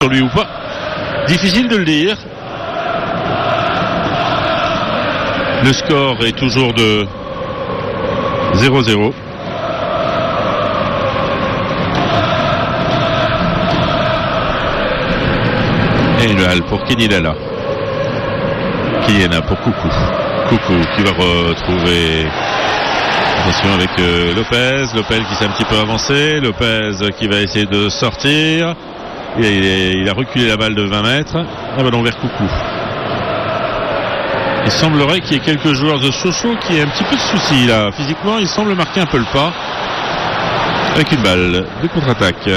sur lui ou pas. Difficile de le dire. Le score est toujours de 0-0. Et le hall pour Kenny Lala. Kyliana pour Coucou. Coucou qui va retrouver. Attention avec Lopez. Lopez qui s'est un petit peu avancé. Lopez qui va essayer de sortir. Il a reculé la balle de 20 mètres. Un ballon vers Coucou. Il semblerait qu'il y ait quelques joueurs de Sochaux qui aient un petit peu de soucis là. Physiquement, il semble marquer un peu le pas. Avec une balle de contre-attaque.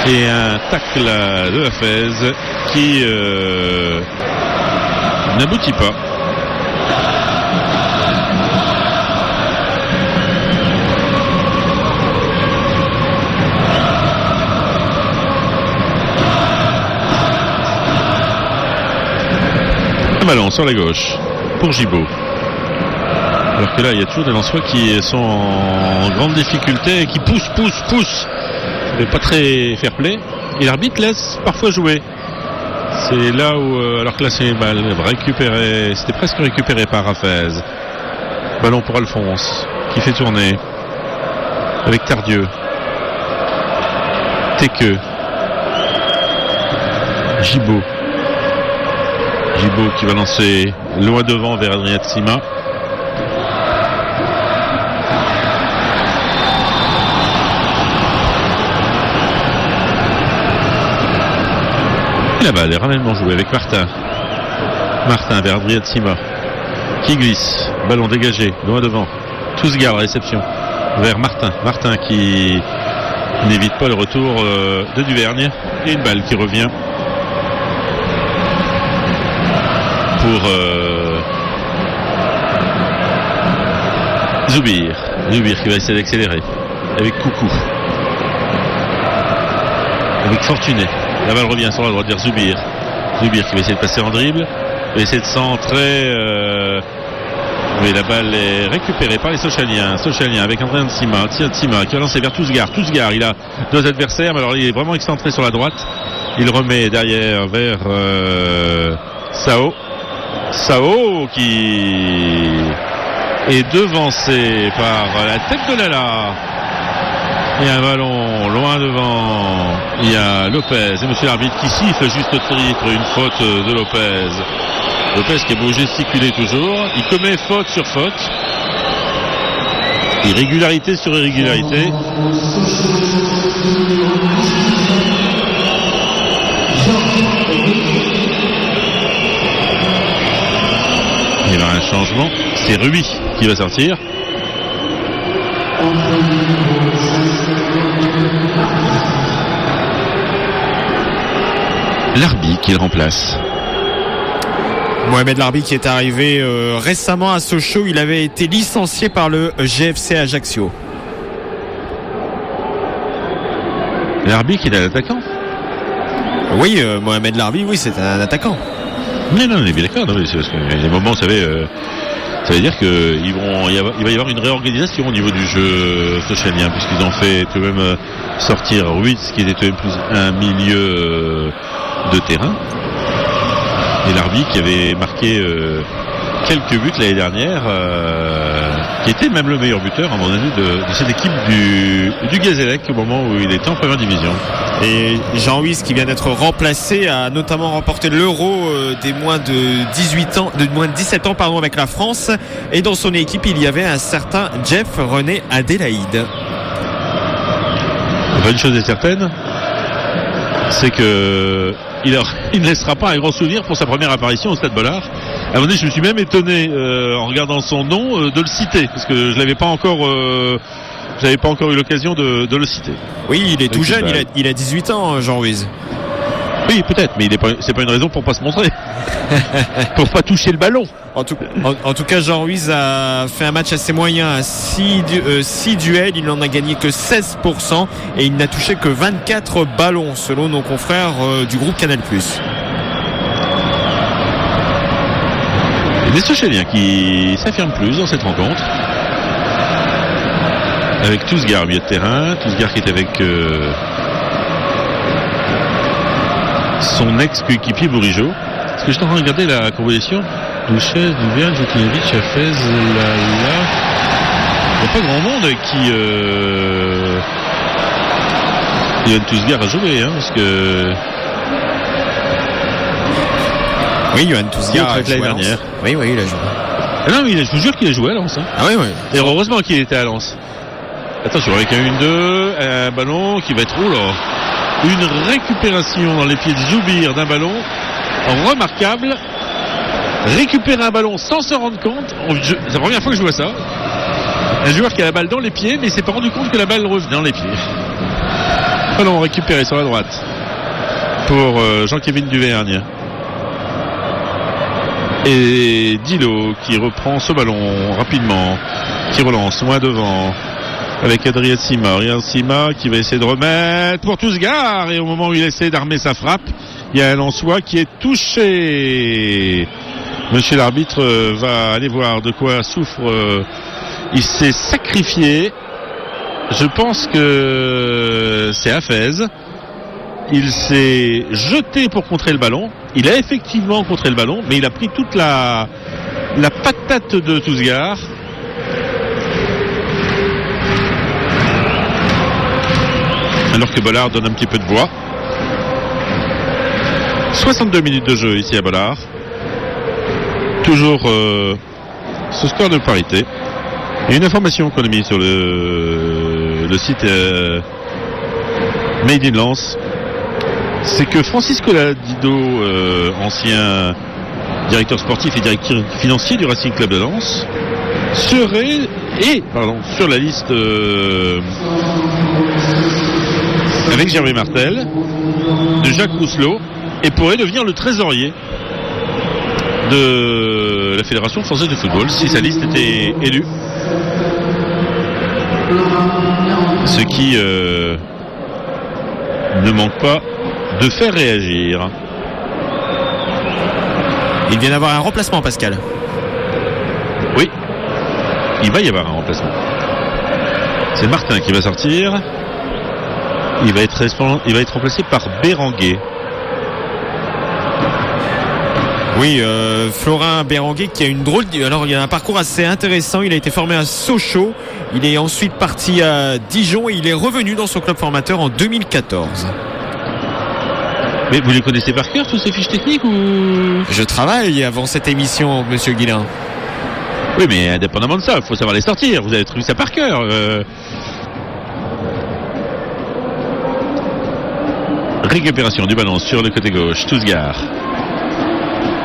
Et un tacle de Hafez qui n'aboutit pas. Un ballon sur la gauche pour Gibaud. Alors que là, il y a toujours des Lensois qui sont en grande difficulté et qui poussent. Mais pas très fair play. Et l'arbitre laisse parfois jouer. C'est là où, alors que là c'est mal récupéré, c'était presque récupéré par Hafez. Ballon pour Alphonse qui fait tourner avec Tardieu. Tekeu. Gibaud qui va lancer loin devant vers Adrien Tsima. La balle est ramènement jouée avec Martin vers Adrien Tsima qui glisse, ballon dégagé loin devant, Tousgar la réception vers Martin qui n'évite pas le retour de Duvergne et une balle qui revient pour Zoubir qui va essayer d'accélérer avec Coucou, avec Fortuné. La balle revient sur la droite vers Zoubir qui va essayer de passer en dribble, va essayer de centrer, mais la balle est récupérée par les Sochaliens avec Adrien Tsima qui va lancer vers Tousgar, il a deux adversaires, mais alors il est vraiment excentré sur la droite, il remet derrière vers Sao qui est devancé par la tête de Lala. Il y a un ballon loin devant. Il y a Lopez et monsieur l'arbitre qui siffle juste titre une faute de Lopez. Lopez qui est beau gesticuler toujours. Il commet faute sur faute. Irrégularité sur irrégularité. Il y aura un changement. C'est Rui qui va sortir. Larbi qui le remplace. Mohamed Larbi qui est arrivé récemment à Sochaux. Il avait été licencié par le GFC Ajaccio. Larbi qui est un attaquant. Oui, Mohamed Larbi, oui, c'est un attaquant. Non, on est bien d'accord. Non, c'est parce que il y a des moments, vous savez, ça veut dire qu'il va y avoir une réorganisation au niveau du jeu sochalien, puisqu'ils ont fait tout de même sortir Ruiz, qui était tout de même plus un milieu de terrain, et Larbi qui avait marqué quelques buts l'année dernière, qui était même le meilleur buteur à mon avis de cette équipe du Gazélec au moment où il était en première division. Et Jean Huys qui vient d'être remplacé a notamment remporté l'Euro des moins de 17 ans avec la France, et dans son équipe il y avait un certain Jeff René Adélaïde. Enfin, une chose est certaine, c'est que il ne laissera pas un grand souvenir pour sa première apparition au Stade Bollard. À un moment donné, je me suis même étonné en regardant son nom de le citer, parce que je n'avais pas encore eu l'occasion de le citer. Oui, il est tout jeune, il a 18 ans, Jean Ruiz. Oui, peut-être, mais c'est pas une raison pour pas se montrer. Pour pas toucher le ballon. En tout cas, Jean Ruiz a fait un match assez moyen à 6 duels, il n'en a gagné que 16% et il n'a touché que 24 ballons selon nos confrères du groupe Canal+. Les Sochaliens qui s'affirment plus dans cette rencontre. Avec Tousgar au milieu de terrain, Tousgar qui est avec son ex-coéquipier Bourigeaud. Parce que je suis en train de regarder la composition. Douchet, Duvian, Jokinovic, Hafez, Lala. Il n'y a pas grand monde avec qui Johan Tousgar a joué, hein, parce que. Oui, Johan Tousgar a joué l'année dernière. Oui, il a joué. Ah non, mais je vous jure qu'il a joué à Lens. Hein. Ah oui. Et heureusement qu'il était à Lens. Attention, avec un 1-2, un ballon qui va être là. Une récupération dans les pieds de Zoubir d'un ballon remarquable. Récupérer un ballon sans se rendre compte. C'est la première fois que je vois ça. Un joueur qui a la balle dans les pieds, mais il s'est pas rendu compte que la balle revenait dans les pieds. Ballon récupéré sur la droite pour Jean-Kévin Duvergne. Et Dilo qui reprend ce ballon rapidement, qui relance loin devant avec Adrien Sima. Adrien Sima qui va essayer de remettre pour Tousgar, et au moment où il essaie d'armer sa frappe, il y a un Lensois qui est touché. Monsieur l'arbitre va aller voir de quoi souffre. Il s'est sacrifié. Je pense que c'est Hafez. Il s'est jeté pour contrer le ballon. Il a effectivement contré le ballon, mais il a pris toute la patate de Tousgar. Alors que Bollard donne un petit peu de voix. 62 minutes de jeu ici à Bollard. Toujours ce score de parité. Et une information qu'on a mis sur le site Made in Lens, c'est que Francis Coladido, ancien directeur sportif et directeur financier du Racing Club de Lens, serait sur la liste avec Gervais Martel, de Jacques Rousselot, et pourrait devenir le trésorier de la Fédération française de football si sa liste était élue. Ce qui ne manque pas de faire réagir. Il vient d'avoir un remplacement, Pascal. Oui, il va y avoir un remplacement. C'est Martin qui va sortir. Il va être remplacé par Béranguet. Oui, Florin Béranguet qui a une drôle alors il a un parcours assez intéressant. Il a été formé à Sochaux, il est ensuite parti à Dijon et il est revenu dans son club formateur en 2014. Mais vous les connaissez par cœur, tous ces fiches techniques, ou? Je travaille avant cette émission, monsieur Guillain. Oui, mais indépendamment de ça, il faut savoir les sortir. Vous avez trouvé ça par cœur. Récupération du ballon sur le côté gauche, Tousgar.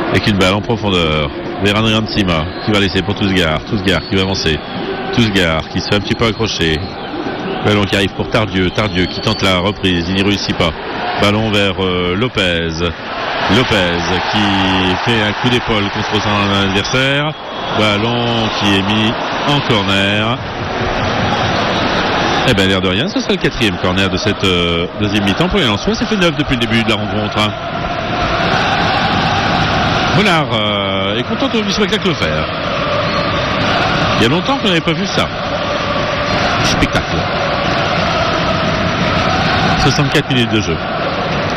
Avec une balle en profondeur vers Adrien Sima qui va laisser pour Tousgar. Tousgar qui va avancer. Tousgar qui se fait un petit peu accrocher. Ballon qui arrive pour Tardieu. Tardieu qui tente la reprise. Il n'y réussit pas. Ballon vers Lopez. Lopez qui fait un coup d'épaule contre son adversaire. Ballon qui est mis en corner. Eh bien, l'air de rien, ce sera le 4e corner de cette deuxième mi-temps pour les Lensois. Ça fait 9 depuis le début de la rencontre. Bollard est content de ce spectacle offert. Il y a longtemps qu'on n'avait pas vu ça. Spectacle. 64 minutes de jeu.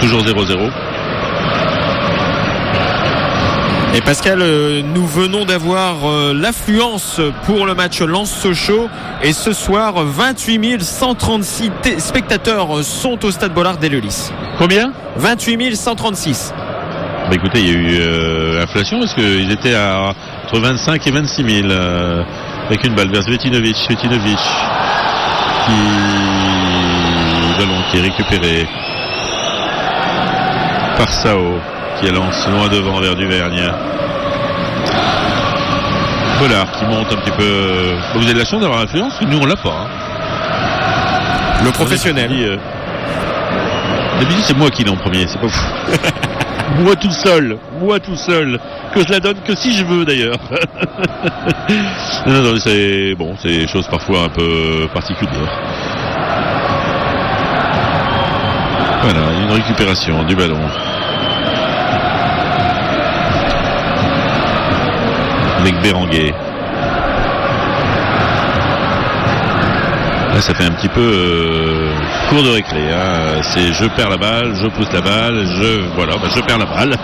Toujours 0-0. Et Pascal, nous venons d'avoir l'affluence pour le match Lens-Sochaux. Et ce soir, 28 136 spectateurs sont au stade Bollard d'Eleulis. Combien ? 28 136. Bah écoutez, il y a eu inflation parce qu'ils étaient entre 25 et 26 000 avec une balle vers Svetinovic ballon qui est récupéré par Sao qui lance loin devant vers Duvergne. Bollard qui monte un petit peu. Vous avez de la chance d'avoir l'influence, nous on l'a pas. Hein. Le professionnel. D'habitude c'est moi qui l'ai en premier, c'est pas fou. Moi tout seul, que je la donne que si je veux d'ailleurs. non, c'est bon, c'est des choses parfois un peu particulières. Voilà, une récupération du ballon. Avec Béranguet. Là, ça fait un petit peu cours de récré. Hein. C'est je perds la balle, je pousse la balle, je perds la balle.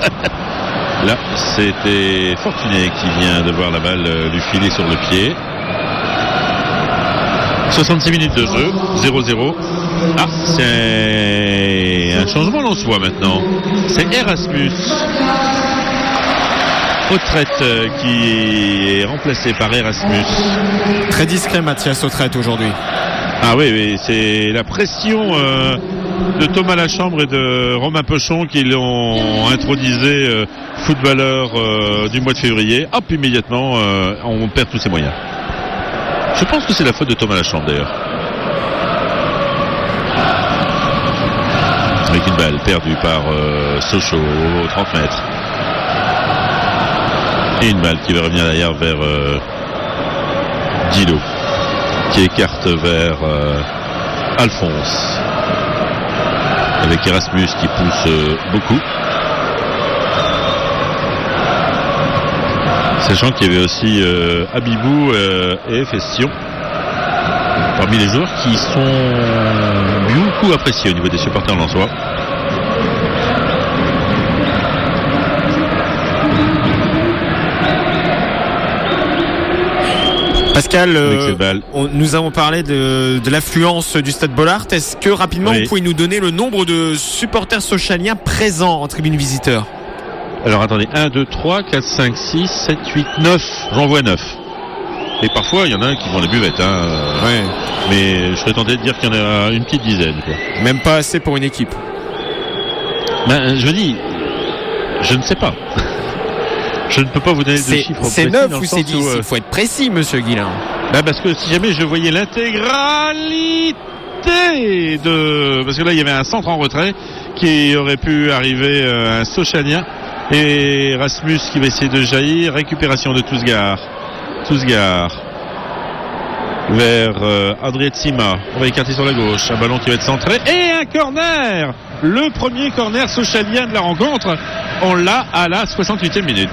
Là, c'était Fortuné qui vient de voir la balle lui filer sur le pied. 66 minutes de jeu, 0-0. Ah, c'est un changement lensois maintenant. C'est Erasmus Autrette qui est remplacé par Erasmus. Très discret Mathias Autrette aujourd'hui. Ah oui, c'est la pression de Thomas Lachambre et de Romain Pochon qui l'ont intronisé footballeur du mois de février. Hop, immédiatement, on perd tous ses moyens. Je pense que c'est la faute de Thomas Lachambre d'ailleurs. Avec une balle perdue par Sochaux aux 30 mètres. Et une balle qui va revenir derrière vers Dilo, qui écarte vers Alphonse. Avec Erasmus qui pousse beaucoup. Sachant qu'il y avait aussi Abibou et Festion parmi les joueurs qui sont beaucoup appréciés au niveau des supporters lensois. Pascal, nous avons parlé de l'affluence du Stade Bollaert. Est-ce que rapidement vous pouvez nous donner le nombre de supporters sochaliens présents en tribune visiteur? Alors attendez, 1, 2, 3, 4, 5, 6, 7, 8, 9. J'en vois 9. Et parfois, il y en a un qui vont à la buvette. Mais je serais tenté de dire qu'il y en a une petite dizaine. Quoi. Même pas assez pour une équipe. Je dis, je ne sais pas. Je ne peux pas vous donner de chiffres précis. C'est 9 ou c'est 10 Il faut être précis, monsieur Guillain. Parce que si jamais je voyais l'intégralité parce que là, il y avait un centre en retrait qui aurait pu arriver un Sochalien. Et Erasmus qui va essayer de jaillir. Récupération de Tousgar vers André Tsima. On va écarter sur la gauche. Un ballon qui va être centré. Et un corner. Le premier corner sochalien de la rencontre. On l'a à la 68e minute.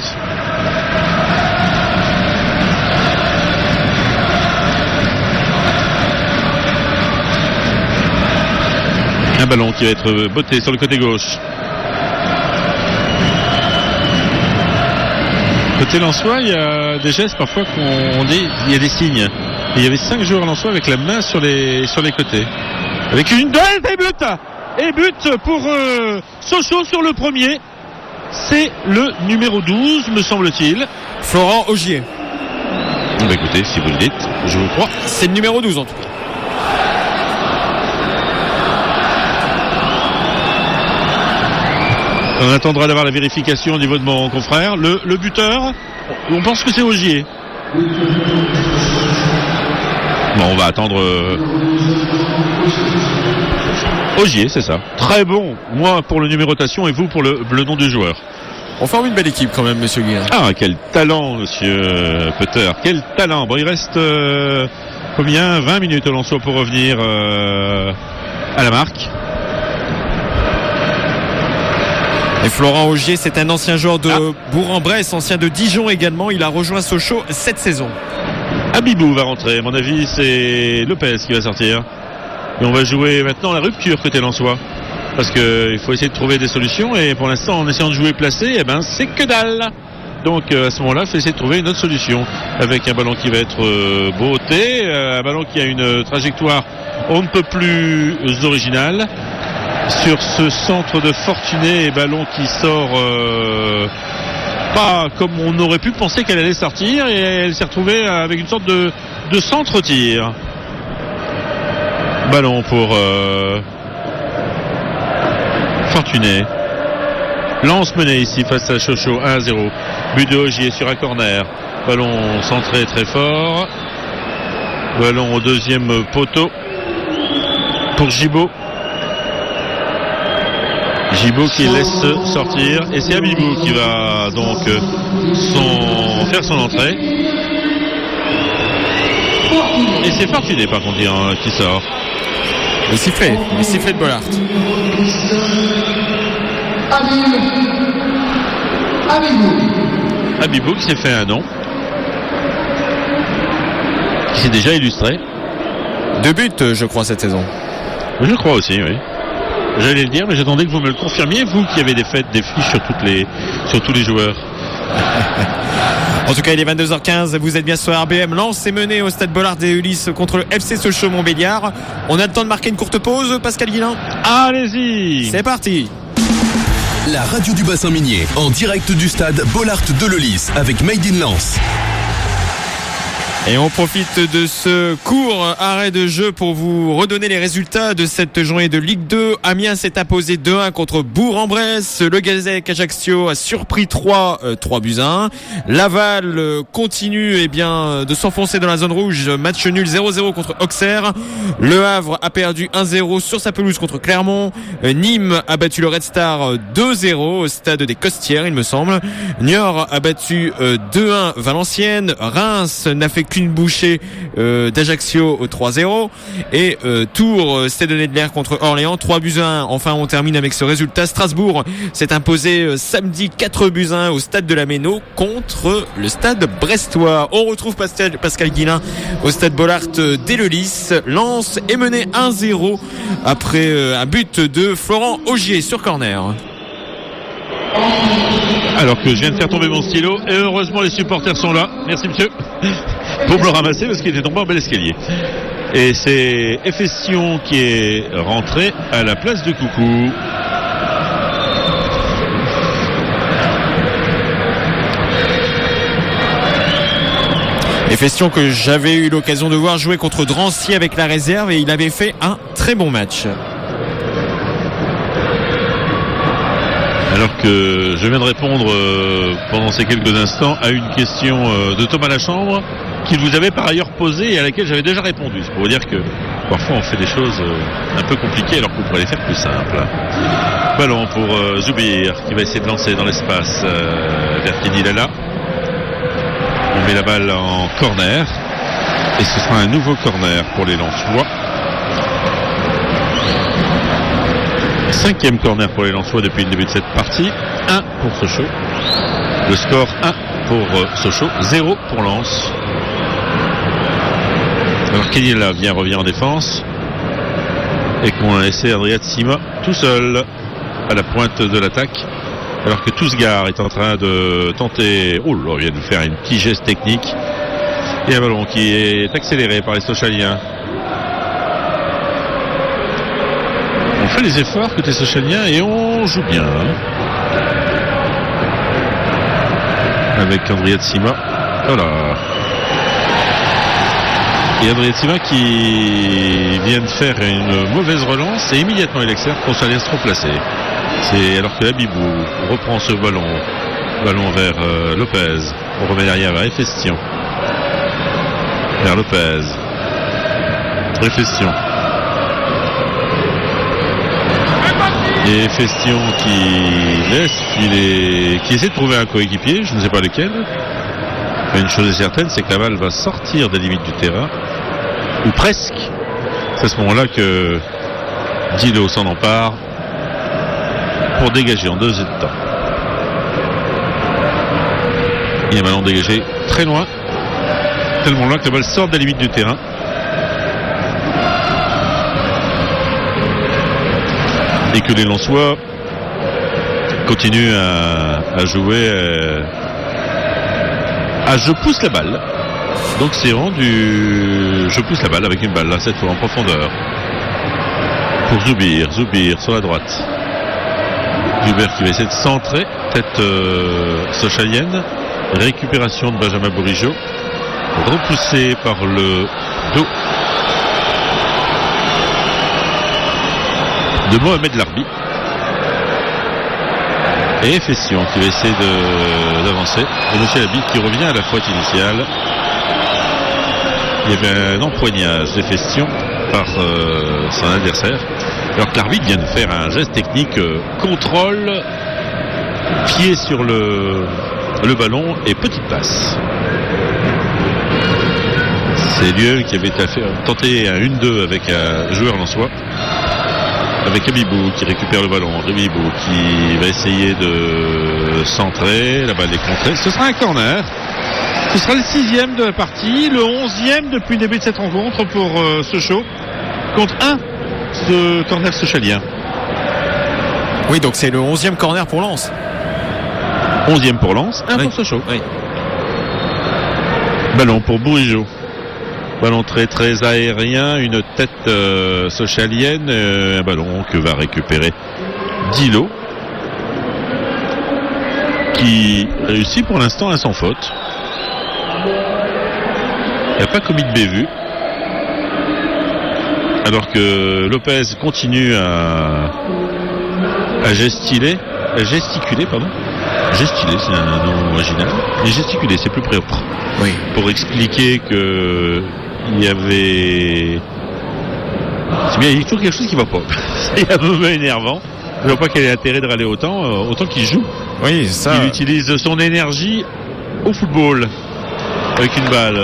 Un ballon qui va être botté sur le côté gauche. Côté lensois, il y a des gestes parfois qu'on dit, il y a des signes. Et il y avait 5 joueurs lensois avec la main sur les côtés. Avec une balle et but pour Sochaux sur le premier. C'est le numéro 12, me semble-t-il. Florent Augier. Écoutez, si vous le dites, je vous crois. C'est le numéro 12 en tout cas. On attendra d'avoir la vérification au niveau de mon confrère. Le buteur, on pense que c'est Augier. Bon, on va attendre. Augier, c'est ça. Très bon. Moi pour le numérotation et vous pour le nom du joueur. On forme une belle équipe quand même, monsieur Guillain. Ah, quel talent, monsieur Peter. Quel talent. Bon, il reste combien 20 minutes au Lensois pour revenir à la marque. Et Florent Augier, c'est un ancien joueur de Bourg-en-Bresse, ancien de Dijon également. Il a rejoint Sochaux cette saison. Abibou va rentrer. À mon avis, c'est Lopez qui va sortir. Et on va jouer maintenant la rupture côté lensois. Parce qu'il faut essayer de trouver des solutions. Et pour l'instant, en essayant de jouer placé, c'est que dalle. Donc à ce moment-là, il faut essayer de trouver une autre solution. Avec un ballon qui va être botté. Un ballon qui a une trajectoire on ne peut plus originale. Sur ce centre de Fortuné, et ballon qui sort pas comme on aurait pu penser qu'elle allait sortir, et elle s'est retrouvée avec une sorte de centre-tir. Ballon pour Fortuné. Lance menée ici face à Sochaux, 1-0. But de Augier sur un corner. Ballon centré très fort. Ballon au deuxième poteau pour Gibaud. Gibaud qui laisse sortir, et c'est Abibou qui va donc faire son entrée. Et c'est Fortuné par contre qui sort. Le sifflet de Bollaert. Abibou qui s'est fait un nom, qui s'est déjà illustré 2 buts, je crois, cette saison. Je crois aussi, oui. J'allais le dire, mais j'attendais que vous me le confirmiez, vous qui avez des fiches sur tous les joueurs. En tout cas, il est 22h15, vous êtes bien sur RBM. Lens est mené au stade Bollard des Ulis contre le FC Sochaux-Montbéliard. On a le temps de marquer une courte pause, Pascal Guillain. Allez-y. C'est parti. La radio du bassin minier, en direct du stade Bollard de Leulis avec Made in Lens. Et on profite de ce court arrêt de jeu pour vous redonner les résultats de cette journée de Ligue 2. Amiens s'est imposé 2-1 contre Bourg-en-Bresse. Le Gazec Ajaccio a surpris 3 buts à 1. Laval continue de s'enfoncer dans la zone rouge. Match nul 0-0 contre Auxerre. Le Havre a perdu 1-0 sur sa pelouse contre Clermont. Nîmes a battu le Red Star 2-0 au stade des Costières, il me semble. Niort a battu 2-1 Valenciennes. Reims n'a fait qu'une bouchée d'Ajaccio au 3-0 et Tours s'est donné de l'air contre Orléans 3 buts à 1. Enfin on termine avec ce résultat. Strasbourg s'est imposé samedi 4 buts à 1 au stade de la Méno contre le stade brestois. On retrouve Pascal Guillain au stade Bollard des Leulis. Lens est mené 1-0 après un but de Florent Augier sur corner. Alors que je viens de faire tomber mon stylo et heureusement les supporters sont là. Merci monsieur. Pour me le ramasser parce qu'il était tombé en bel escalier. Et c'est Efestion qui est rentré à la place de Coucou. Efestion que j'avais eu l'occasion de voir jouer contre Drancy avec la réserve et il avait fait un très bon match. Alors que je viens de répondre pendant ces quelques instants à une question de Thomas Lachambre qu'il vous avait par ailleurs posée et à laquelle j'avais déjà répondu. C'est pour vous dire que parfois on fait des choses un peu compliquées alors qu'on pourrait les faire plus simples. Ballon pour Zoubir qui va essayer de lancer dans l'espace vers Kenny Lala. On met la balle en corner et ce sera un nouveau corner pour les Lensois. 5e corner pour les Lensois depuis le début de cette partie. 1 pour Sochaux. Le score 1 pour Sochaux, 0 pour Lens. Alors Kenila revient en défense et qu'on a laissé Adrien Sima tout seul à la pointe de l'attaque. Alors que Tousgar est en train de tenter, il vient de faire un petit geste technique. Et un ballon qui est accéléré par les Sochaliens. On fait les efforts côté Sochaliens et on joue bien. Avec Andrea Tsima. Voilà. Et Andrea Tsima qui vient de faire une mauvaise relance et immédiatement il accélère pour s'aller se replacer. C'est alors que Abibou reprend ce ballon vers Lopez. On remet derrière vers Efestion. Vers Lopez. Efestion. Et Efestion qui laisse filer, qui essaie de trouver un coéquipier, je ne sais pas lequel. Mais une chose est certaine, c'est que la balle va sortir des limites du terrain, ou presque. C'est à ce moment-là que Dilo s'en empare pour dégager en 2 temps. Il y a un ballon dégagé très loin, tellement loin que la balle sort des limites du terrain. Et que les Lensois continuent à jouer à je pousse la balle. Donc c'est rendu je pousse la balle avec une balle là cette fois en profondeur pour Zoubir sur la droite. Zoubir qui va essayer de centrer tête sochalienne. Récupération de Benjamin Bourigeaud repoussé par le dos de Mohamed Larbi. Et Efestion qui va essayer d'avancer. Et Monsieur Larbi qui revient à la faute initiale. Il y avait un empoignage d'Efestion par son adversaire. Alors que l'arbitre vient de faire un geste technique, contrôle, pied sur le ballon et petite passe. C'est Lieu qui avait tenté un 1-2 avec un joueur lensois. Avec Abibou qui récupère le ballon. Abibou qui va essayer de centrer. La balle est contrée. Ce sera un corner Ce sera le 6e de la partie, le 11e depuis le début de cette rencontre pour Sochaux, contre 1 ce corner sochalien. Oui, donc c'est le 11e corner pour Lens. 11e pour Lens, 1 pour Sochaux. Oui. Ballon pour Bourigeaud. Ballon très très aérien, une tête sochalienne, un ballon que va récupérer Dilo, qui réussit pour l'instant sans faute. Il n'a pas commis de bévue. Alors que Lopez continue à gesticuler, pardon. Gesticuler, c'est un nom original. Mais gesticuler, c'est plus propre. Oui. Pour expliquer que il y avait... C'est bien, il y a toujours quelque chose qui va pas. C'est un peu énervant. Je vois pas quel est l'intérêt de râler autant qu'il joue. Oui, c'est ça. Il utilise son énergie au football. Avec une balle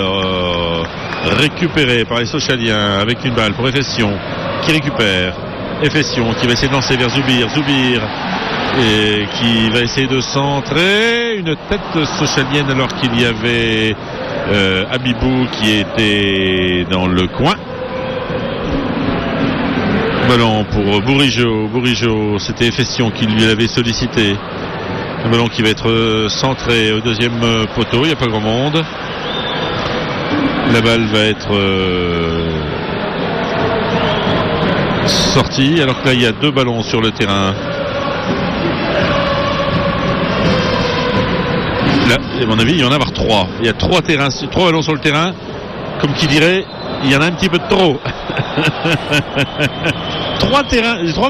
récupérée par les Sochaliens. Avec une balle pour Efession qui récupère. Efession qui va essayer de lancer vers Zoubir. Zoubir et qui va essayer de centrer. Une tête sochalienne alors qu'il y avait Abibou qui était dans le coin. Ballon pour Bourigeaud. Bourigeaud, c'était Efession qui lui avait sollicité. Un ballon qui va être centré au deuxième poteau. Il n'y a pas grand monde. La balle va être sortie. Alors que là, il y a 2 ballons sur le terrain. Là, à mon avis, il y en a 3. Il y a 3 ballons sur le terrain. Comme qui dirait, il y en a un petit peu de trop. 3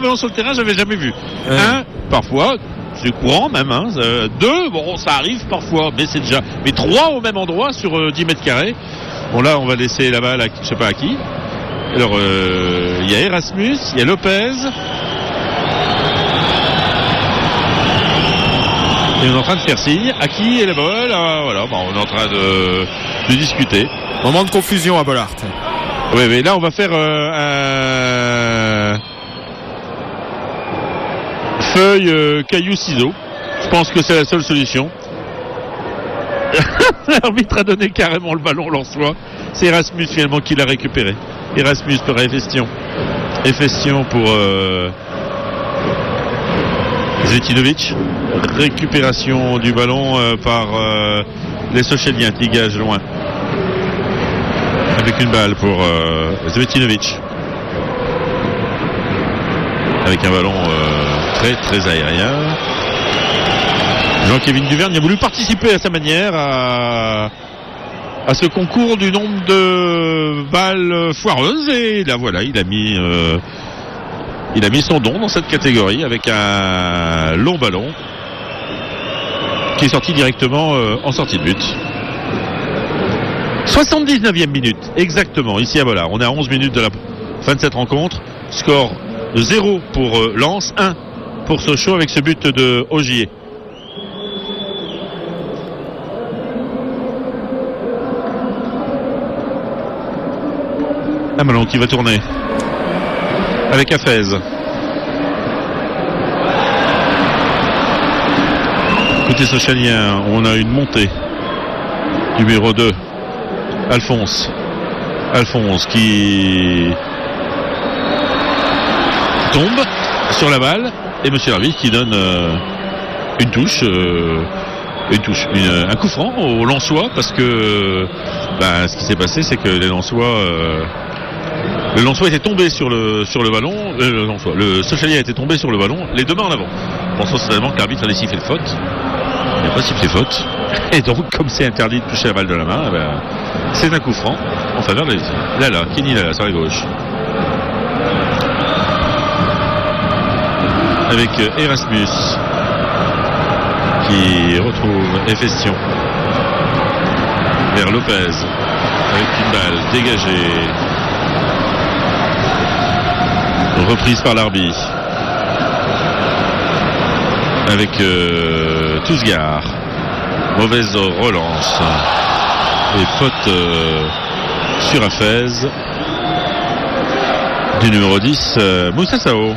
ballons sur le terrain, j'avais jamais vu. Un, parfois, c'est courant même. 2, bon, ça arrive parfois, mais c'est déjà. Mais 3 au même endroit sur 10 mètres carrés. Bon, là, on va laisser la balle à je sais pas à qui. Alors, il y a Erasmus, il y a Lopez. Et on est en train de faire signe. À qui est la balle? Voilà, bon, on est en train de discuter. Moment de confusion à Bollaert. Oui, mais là, on va faire un feuille, caillou, ciseaux. Je pense que c'est la seule solution. L'arbitre a donné carrément le ballon lensois. C'est Erasmus finalement qui l'a récupéré. Erasmus pour Efestion. Efestion pour Zvetinovic. Récupération du ballon par les Sochaliens qui gagent loin. Avec une balle pour Zvetinovic. Avec un ballon très très aérien. Jean-Kévin Duverne a voulu participer à sa manière à ce concours du nombre de balles foireuses et là voilà, il a mis son don dans cette catégorie avec un long ballon qui est sorti directement en sortie de but. 79e minute, exactement, ici à Bollaert. On est à 11 minutes de la fin de cette rencontre. Score 0 pour Lens, 1 pour Sochaux avec ce but de Ogier. Un ballon qui va tourner avec Hafez. Côté sochalien, on a une montée. Numéro 2, Alphonse qui tombe sur la balle et Monsieur l'arbitre qui donne une touche, un coup franc aux Lensois parce que ce qui s'est passé c'est que les Lensois le Lensois était tombé sur le ballon, le Sochalien était tombé sur le ballon, les 2 mains en avant. Pensons certainement que l'arbitre a sifflé de faute. Il n'a pas sifflé faute. Et donc, comme c'est interdit de toucher la balle de la main, c'est un coup franc en faveur de Lala, Kenny Lala sur la gauche. Avec Erasmus qui retrouve Efestion vers Lopez avec une balle dégagée. Reprise par l'arbitre avec Tousgard. Mauvaise relance et faute sur Hafez du numéro 10 Moussa Sao.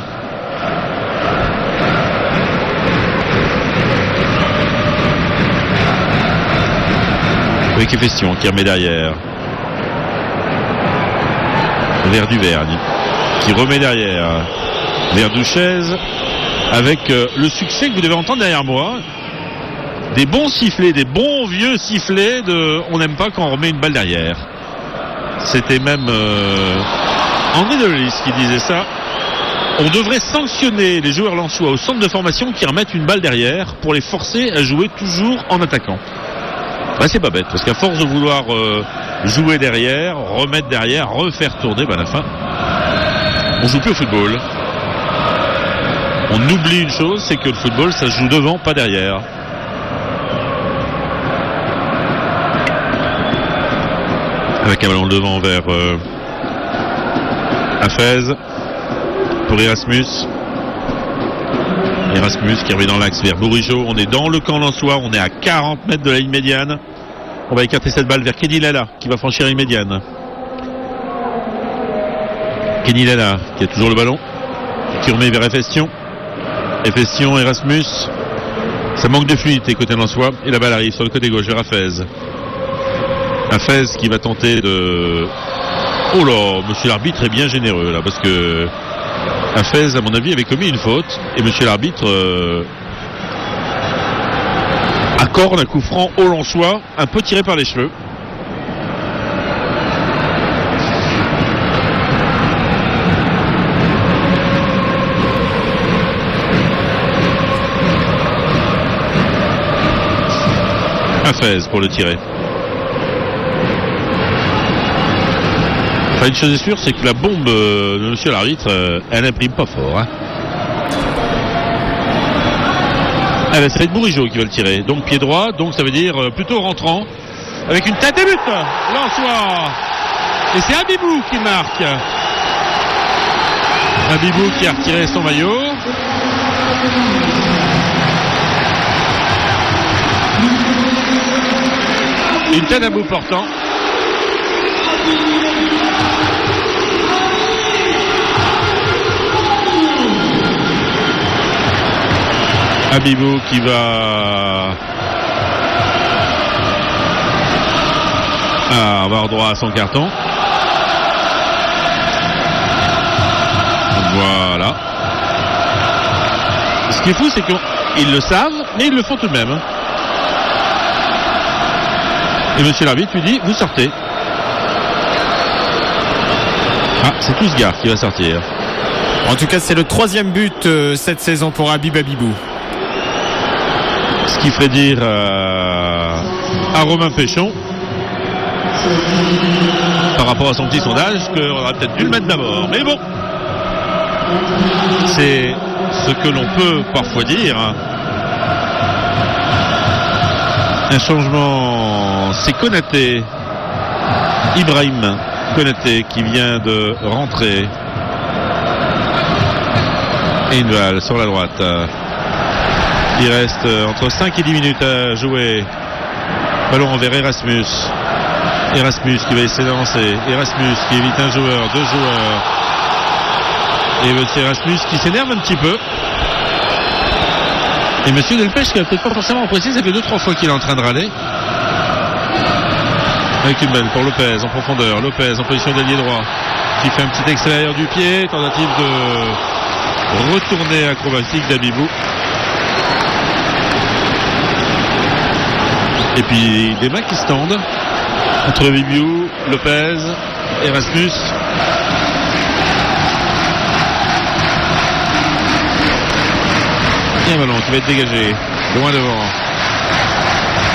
Avec Efestion qui remet derrière. Vers Duvergne qui remet derrière. Vers Duchesne avec le succès que vous devez entendre derrière moi. Des bons sifflets, des bons vieux sifflets de on n'aime pas quand on remet une balle derrière. C'était même André Delis qui disait ça. On devrait sanctionner les joueurs lensois au centre de formation qui remettent une balle derrière pour les forcer à jouer toujours en attaquant. Bah, c'est pas bête parce qu'à force de vouloir jouer derrière, remettre derrière, refaire tourner, à la fin on joue plus au football. On oublie une chose, c'est que le football ça se joue devant, pas derrière. Avec un ballon devant vers Hafez pour Erasmus. Erasmus qui revient dans l'axe vers Bourigeaud. On est dans le camp lensois, on est à 40 mètres de la ligne médiane. On va écarter cette balle vers Kenny Lala qui va franchir la ligne médiane. Kenny Lala qui a toujours le ballon, qui remet vers Efestion. Efestion, Erasmus. Ça manque de fluidité côté lensois et la balle arrive sur le côté gauche vers Hafez. Hafez qui va tenter de... Oh là, monsieur l'arbitre est bien généreux là, parce que Hafez, à mon avis, avait commis une faute, et monsieur l'arbitre accorde un coup franc au lensois, un peu tiré par les cheveux. Hafez pour le tirer. Une chose est sûre, c'est que la bombe de monsieur l'arbitre, elle imprime pas fort. Hein. Allez, c'est Bourigeaud qui va le tirer. Donc pied droit, donc ça veut dire plutôt rentrant. Avec une tête de but, Lensois. Et c'est Abibou qui marque. Abibou qui a retiré son maillot. Une tête à bout portant. Abibou qui va avoir droit à son carton. Voilà. Ce qui est fou, c'est qu'ils le savent, mais ils le font tout de même. Et monsieur l'arbitre lui dit, vous sortez. Ah, c'est Tousgar qui va sortir. En tout cas, c'est le 3e but cette saison pour Habib Abibou. Ce qui ferait dire à Romain Péchon, par rapport à son petit sondage, qu'on aurait peut-être dû le mettre d'abord. Mais bon, c'est ce que l'on peut parfois dire. Un changement, c'est Konaté, Ibrahim Konaté qui vient de rentrer. Et une balle sur la droite. Il reste entre 5 et 10 minutes à jouer. Ballon envers Erasmus. Erasmus qui va essayer d'avancer. Erasmus qui évite un joueur, 2 joueurs. Et monsieur Erasmus qui s'énerve un petit peu. Et monsieur Delpech qui a peut-être pas forcément apprécié, ça fait 2-3 fois qu'il est en train de râler. Avec une balle pour Lopez en profondeur. Lopez en position d'ailier droit. Qui fait un petit extérieur du pied. Tentative de retourner acrobatique d'Abibou. Et puis des mains qui se tendent entre Bibiou, Lopez, Erasmus. Et un ballon qui va être dégagé loin devant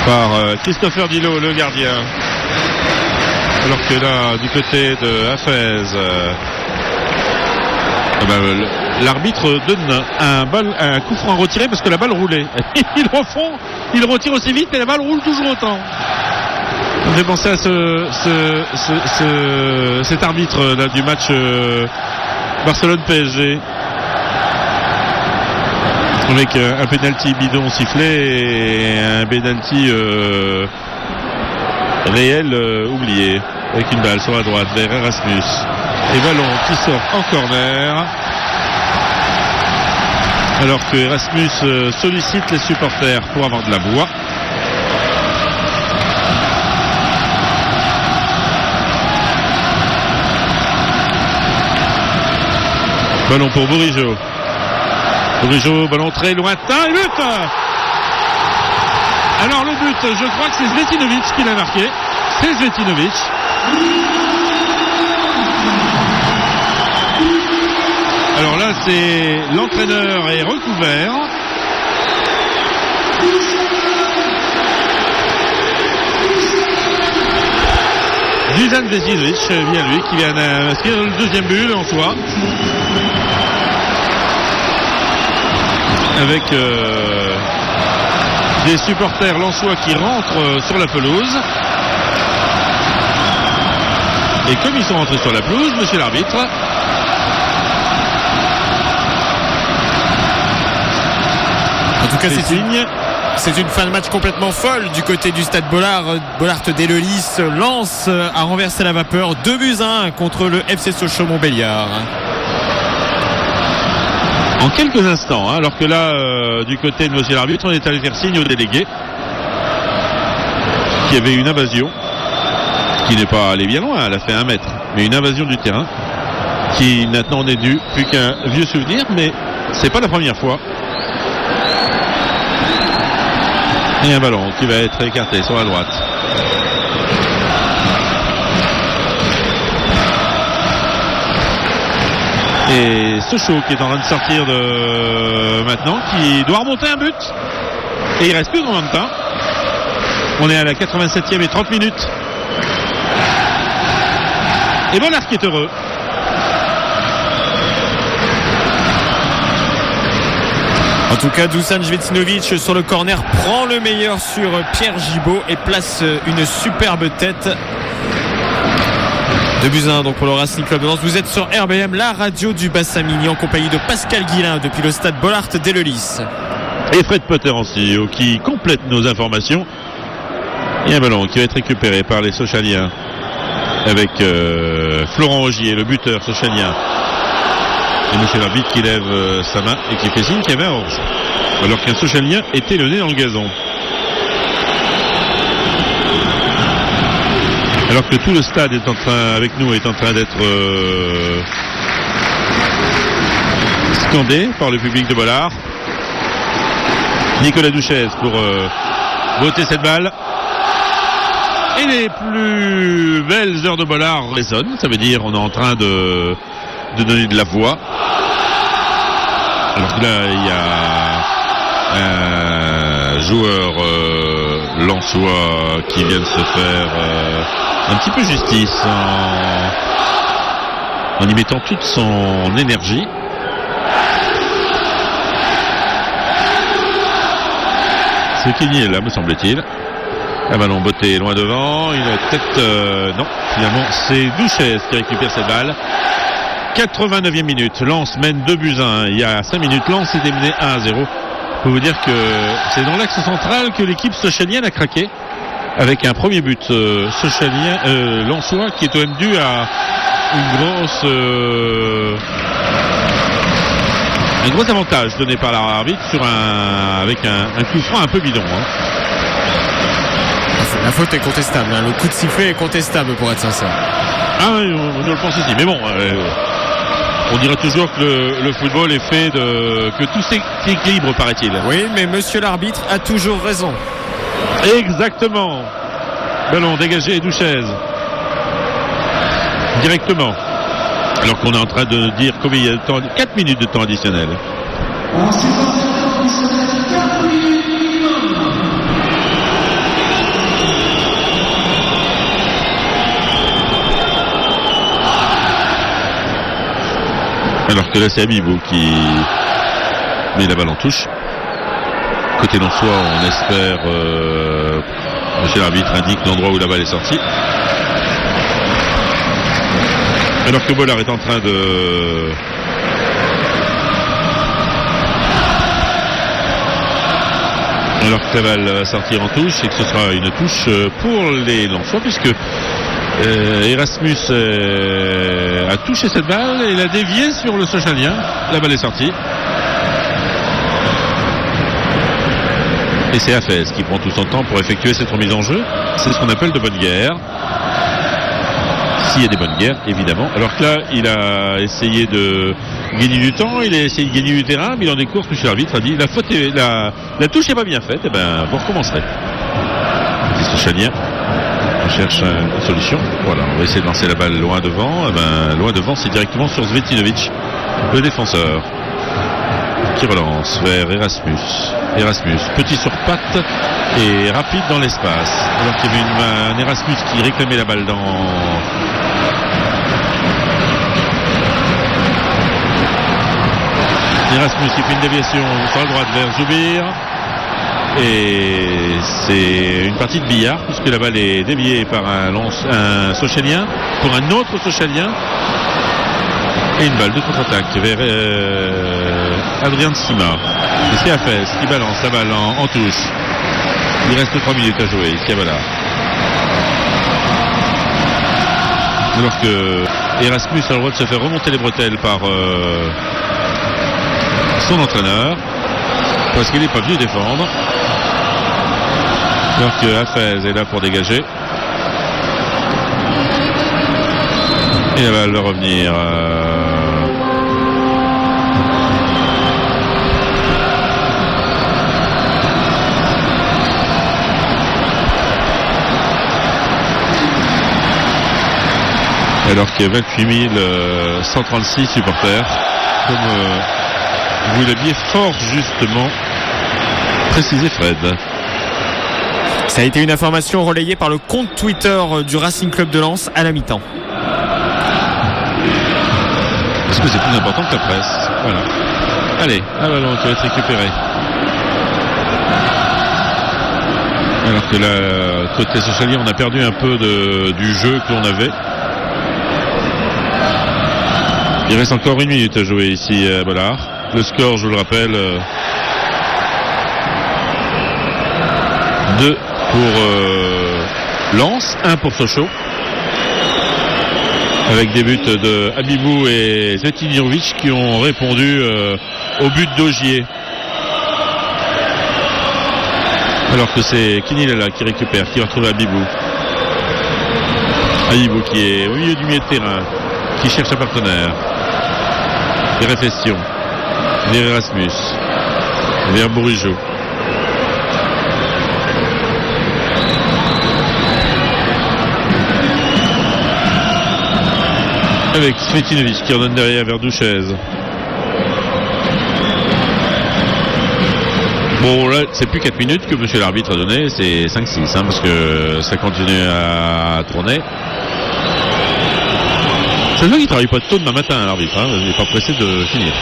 par Christopher Dillot, le gardien. Alors que là, du côté de Hafez, l'arbitre donne un coup franc retiré parce que la balle roulait. Il retire aussi vite, mais la balle roule toujours autant. On fait penser à cet arbitre là, du match Barcelone-PSG. Avec un penalty bidon sifflé et un penalty réel oublié. Avec une balle sur la droite vers Erasmus. Et ballon qui sort en corner. Alors que Erasmus sollicite les supporters pour avoir de la voix. Ballon pour Bourigeaud. Bourigeaud, ballon très lointain, et but. Alors le but, je crois que c'est Zvetinovic qui l'a marqué. C'est Zvetinovic. Alors là, c'est l'entraîneur est recouvert. Dusan Zvetinovic, bien lui, qui vient d'inscrire le deuxième but en soi. Avec des supporters lensois qui rentrent sur la pelouse. Et comme ils sont rentrés sur la pelouse, monsieur l'arbitre, en tout cas, c'est une fin de match complètement folle du côté du stade Bollard. Bollard Delellis lance à renverser la vapeur 2-1 contre le FC Sochaux-Montbéliard. En quelques instants, alors que là, du côté de monsieur l'arbitre, on est allé faire signe au délégué qui avait une invasion, qui n'est pas allée bien loin, elle a fait 1 mètre, mais une invasion du terrain qui maintenant n'est due plus qu'un vieux souvenir, mais c'est pas la première fois. Et un ballon qui va être écarté sur la droite. Et Sochaux qui est en train de sortir de maintenant, qui doit remonter un but. Et il reste plus combien de temps? On est à la 87e et 30 minutes. Et Bollard qui est heureux. En tout cas, Dusan Zvetinovic sur le corner prend le meilleur sur Pierre Gibaud et place une superbe tête. 2-1 donc pour le Racing Club de Lens. Vous êtes sur RBM, la radio du bassin minier, en compagnie de Pascal Guillain depuis le stade Bollard Delellis. Et Fred Potter en studio qui complète nos informations. Et un ballon qui va être récupéré par les Sochaliens avec Florent Ogier, le buteur sochalien. Et monsieur l'arbitre qui lève sa main et qui fait signe qu'il y avait un hors-jeu, alors qu'un Sochalien était le nez dans le gazon. Alors que tout le stade est en train d'être scandé par le public de Bollard. Nicolas Duchesne pour voter cette balle. Et les plus belles heures de Bollard résonnent. Ça veut dire on est en train de donner de la voix. Alors que là, il y a un joueur lensois qui vient de se faire un petit peu justice en y mettant toute son énergie. C'est Kenny est là, me semble-t-il. Un ballon botté loin devant, une tête... non, finalement, c'est Duchesne qui récupère cette balle. 89e minute, Lens mène 2-1. Il y a 5 minutes, Lens était mené 1-0. Je peux vous dire que c'est dans l'axe central que l'équipe sochalienne a craqué, avec un premier but sochalien, lensois, qui est quand même dû à un gros avantage donné par l'arbitre avec un coup franc un peu bidon. La faute est contestable, le coup de sifflet est contestable pour être sincère. Ah oui, je le pense aussi, mais bon... on dirait toujours que le football est fait que tout s'équilibre, paraît-il. Oui, mais monsieur l'arbitre a toujours raison. Exactement. Ballon dégagé, Duchesne. Directement. Alors qu'on est en train de dire combien il y a de temps, 4 minutes de temps additionnel. Alors que là c'est Abibou qui met la balle en touche. Côté lensois, on espère, monsieur l'arbitre indique l'endroit où la balle est sortie. Alors que Bollard est en train de... Alors que la balle va sortir en touche et que ce sera une touche pour les lensois, puisque Erasmus a touché cette balle et l'a déviée sur le Sochalien. La balle est sortie. Et c'est Hafez qui prend tout son temps pour effectuer cette remise en jeu. C'est ce qu'on appelle de bonne guerre. S'il y a des bonnes guerres, évidemment. Alors que là, il a essayé de gagner du temps, il a essayé de gagner du terrain, mais dans des courses, monsieur l'arbitre a dit la touche n'est pas bien faite, et ben vous recommencerez. Petit Sochalien, on cherche une solution. Voilà, on va essayer de lancer la balle loin devant. Et ben, loin devant, c'est directement sur Svetinovic, le défenseur, qui relance vers Erasmus. Erasmus, petit sur patte et rapide dans l'espace. Alors qu'il y avait un Erasmus qui réclamait la balle dans Erasmus qui fait une déviation sur la droite vers Zoubir. Et c'est une partie de billard puisque la balle est déviée par un Sochalien pour un autre Sochalien. Et une balle de contre-attaque vers Adrien Sima. Et c'est Hafez qui balance la balle en touche. Il reste 3 minutes à jouer ici à Bollard. Alors que Erasmus a le droit de se faire remonter les bretelles par son entraîneur parce qu'il n'est pas venu défendre. Alors que Hafez est là pour dégager. Et la balle va revenir alors qu'il y a 28 136 supporters, comme vous l'aviez fort justement précisé, Fred. Ça a été une information relayée par le compte Twitter du Racing Club de Lens à la mi-temps. Parce que c'est plus important que la presse. Voilà. Allez, un ballon qui va être récupéré. Alors que là, côté Sochalien, on a perdu un peu du jeu que l'on avait. Il reste encore 1 minute à jouer ici à Bollard. Le score, je vous le rappelle, 2 pour Lens, 1 pour Sochaux. Avec des buts de Habibou et Svetinovic qui ont répondu au but d'Augier. Alors que c'est Kinilala qui récupère, qui va retrouver Habibou. Habibou qui est au milieu du milieu de terrain, qui cherche un partenaire. Des réflexions vers Erasmus, vers Bourigeau. Avec Svetinovic qui redonne derrière vers Douchez. Bon, là, c'est plus 4 minutes que monsieur l'arbitre a donné, c'est 5-6, parce que ça continue à tourner. C'est le qu'il ne travaille pas tôt demain matin, l'arbitre, il n'est pas pressé de finir.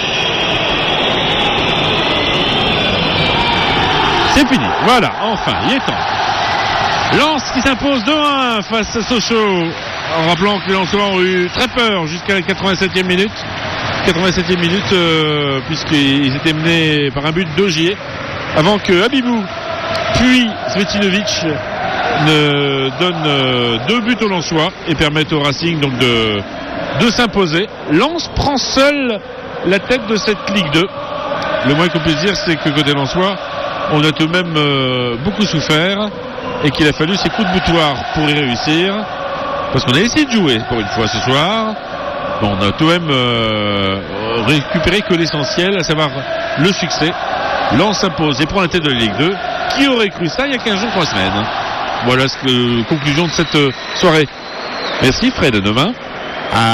C'est fini, voilà, enfin, il est temps. Lens qui s'impose 2-1 face à Sochaux. En rappelant que les Lensois ont eu très peur jusqu'à la 87e minute. 87e minute, puisqu'ils étaient menés par un but d'Augier. Avant que Habibou, puis Svetinovic ne donnent 2 buts aux Lensois et permettent au Racing donc de s'imposer. Lens prend seul la tête de cette Ligue 2. Le moins qu'on puisse dire, c'est que côté Lensois, on a tout de même beaucoup souffert et qu'il a fallu ces coups de boutoir pour y réussir. Parce qu'on a essayé de jouer pour une fois ce soir. Bon, on a tout de même récupéré que l'essentiel, à savoir le succès. Lens s'impose et prend la tête de la Ligue 2. Qui aurait cru ça il y a 15 jours, 3 semaines. Voilà la conclusion de cette soirée. Merci Fred, demain.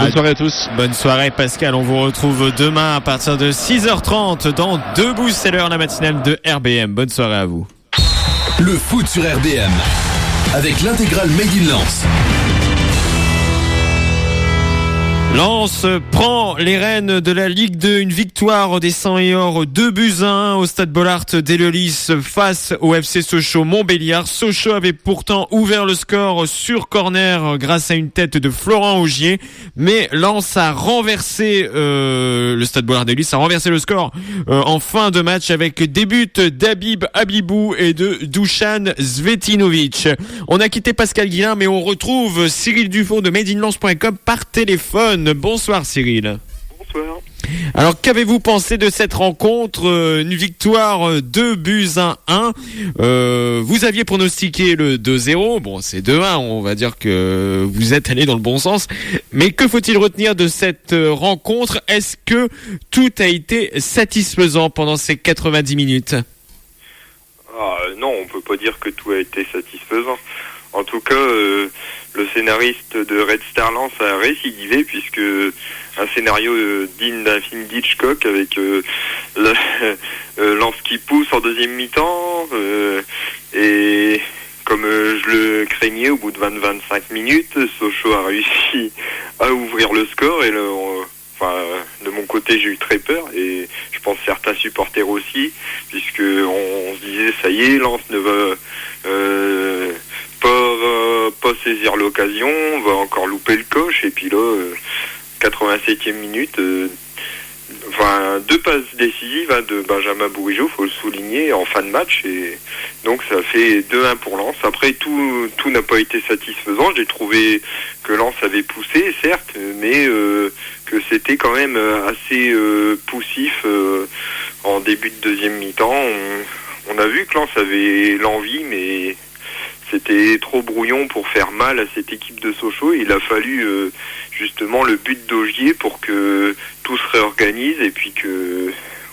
Bonne soirée à tous. Bonne soirée Pascal, on vous retrouve demain à partir de 6h30 dans Debout, c'est l'heure, la matinale de RBM. Bonne soirée à vous. Le foot sur RBM avec l'intégrale Made in Lens. Lens prend les rênes de la Ligue 2, une victoire des 100 et or 2-1 au stade Bollard d'Eleulis face au FC Sochaux-Montbéliard. Sochaux avait pourtant ouvert le score sur corner grâce à une tête de Florent Augier, mais Lens a renversé le stade Bollard d'Eleulis a renversé le score en fin de match avec des buts d'Habib Habibou et de Dusan Svetinovic. On a quitté Pascal Guillain, mais on retrouve Cyril Dufaux de madeinlens.com par téléphone. Bonsoir Cyril. Bonsoir. Alors, qu'avez-vous pensé de cette rencontre? Une victoire 2-1. Vous aviez pronostiqué le 2-0. Bon, c'est 2-1. On va dire que vous êtes allé dans le bon sens. Mais que faut-il retenir de cette rencontre? Est-ce que tout a été satisfaisant pendant ces 90 minutes? Non, on peut pas dire que tout a été satisfaisant. En tout cas, le scénariste de Red Star Lens a récidivé, puisque un scénario digne d'un film d'Hitchcock avec Lens qui pousse en deuxième mi-temps, et comme je le craignais, au bout de 20-25 minutes, Sochaux a réussi à ouvrir le score, et de mon côté, j'ai eu très peur, et je pense certains supporters aussi, puisque on se disait, ça y est, Lens ne va pas saisir l'occasion, on va encore louper le coche, et puis là, 87e minute, deux passes décisives de Benjamin Bourigeaud, faut le souligner, en fin de match, et donc ça fait 2-1 pour Lens. Après, tout n'a pas été satisfaisant. J'ai trouvé que Lens avait poussé, certes, mais que c'était quand même assez poussif en début de deuxième mi-temps. On a vu que Lens avait l'envie, mais c'était trop brouillon pour faire mal à cette équipe de Sochaux. Il a fallu justement le but d'Augier pour que tout se réorganise et puis que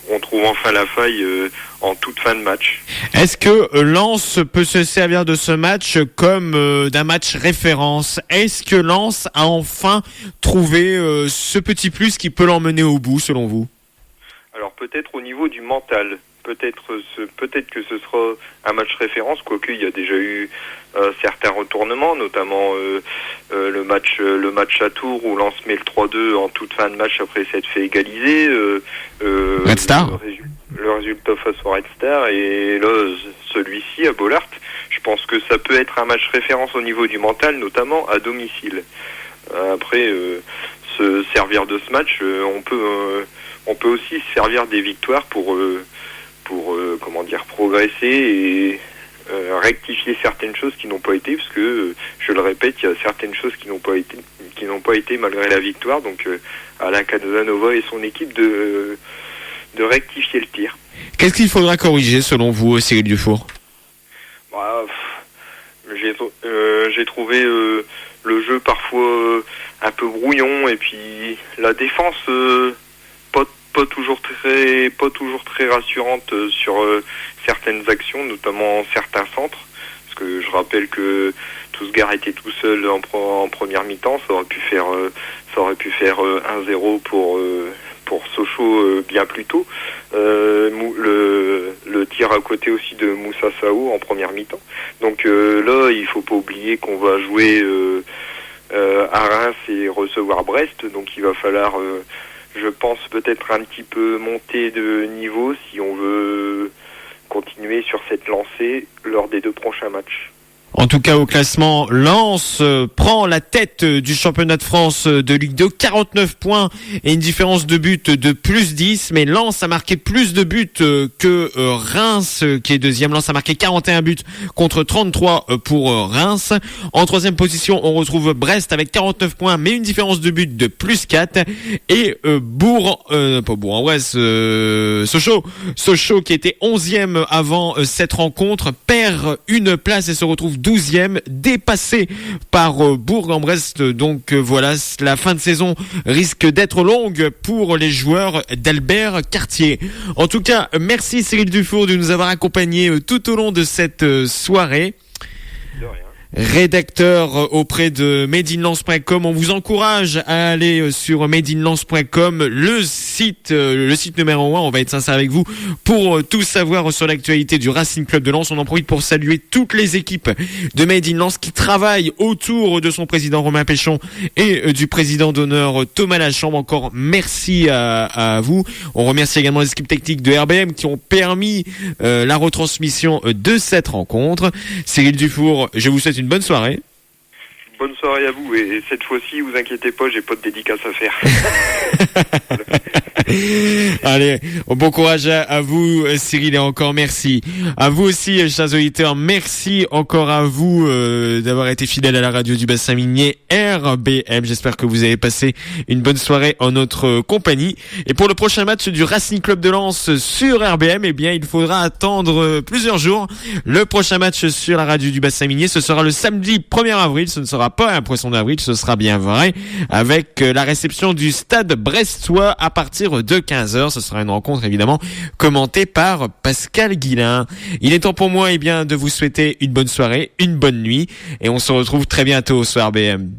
on trouve enfin la faille en toute fin de match. Est-ce que Lens peut se servir de ce match comme d'un match référence? Est-ce que Lens a enfin trouvé ce petit plus qui peut l'emmener au bout, selon vous? Alors peut-être au niveau du mental. Peut-être que ce sera un match référence, quoique il y a déjà eu certains retournements, notamment le match à Tours où Lens met le 3-2 en toute fin de match après s'être fait égaliser. Red Star. Le résultat face au Red Star, et là celui-ci à Bollaert. Je pense que ça peut être un match référence au niveau du mental, notamment à domicile. Après, se servir de ce match, on peut aussi se servir des victoires pour progresser et rectifier certaines choses qui n'ont pas été, parce que je le répète, il y a certaines choses qui n'ont pas été malgré la victoire. Donc Alain Casanova et son équipe de rectifier le tir. Qu'est-ce qu'il faudra corriger selon vous, Cyril Dufour? J'ai trouvé le jeu parfois un peu brouillon, et puis la défense pas toujours très rassurante sur certaines actions, notamment certains centres, parce que je rappelle que Tousgar était tout seul en première mi-temps. Ça aurait pu faire 1-0 pour Sochaux bien plus tôt. Le tir à côté aussi de Moussa Sao en première mi-temps. Donc là, il faut pas oublier qu'on va jouer à Reims et recevoir Brest, donc il va falloir je pense peut-être un petit peu monter de niveau si on veut continuer sur cette lancée lors des 2 prochains matchs. En tout cas, au classement, Lens prend la tête du championnat de France de Ligue 2, 49 points et une différence de but de plus 10. Mais Lens a marqué plus de buts que Reims, qui est deuxième. Lens a marqué 41 buts contre 33 pour Reims. En troisième position, on retrouve Brest avec 49 points, mais une différence de but de plus 4. Et Sochaux, qui était 11e avant cette rencontre, perd une place et se retrouve 12e, dépassé par Bourg-en-Brest. Donc voilà, la fin de saison risque d'être longue pour les joueurs d'Albert Cartier. En tout cas, merci Cyril Dufour de nous avoir accompagnés tout au long de cette soirée. De rien. Rédacteur auprès de madeinlens.com. On vous encourage à aller sur madeinlens.com, le site numéro 1. On va être sincère avec vous pour tout savoir sur l'actualité du Racing Club de Lens. On en profite pour saluer toutes les équipes de Made in Lens qui travaillent autour de son président Romain Péchon et du président d'honneur Thomas Lachambre. Encore merci à vous. On remercie également les équipes techniques de RBM qui ont permis la retransmission de cette rencontre. Cyril Dufour, je vous souhaite une bonne soirée. bonne soirée à vous. Et cette fois-ci, vous inquiétez pas, j'ai pas de dédicace à faire. Allez, bon courage à vous, Cyril, et encore merci. À vous aussi, chers auditeurs, merci encore à vous d'avoir été fidèles à la radio du bassin minier RBM. J'espère que vous avez passé une bonne soirée en notre compagnie. Et pour le prochain match du Racing Club de Lens sur RBM, eh bien, il faudra attendre plusieurs jours. Le prochain match sur la radio du bassin minier, ce sera le samedi 1er avril. Ce ne sera pas un poisson d'avril, ce sera bien vrai, avec la réception du Stade brestois à partir de 15h. Ce sera une rencontre évidemment commentée par Pascal Guillain. Il est temps pour moi de vous souhaiter une bonne soirée, une bonne nuit, et on se retrouve très bientôt sur RBM.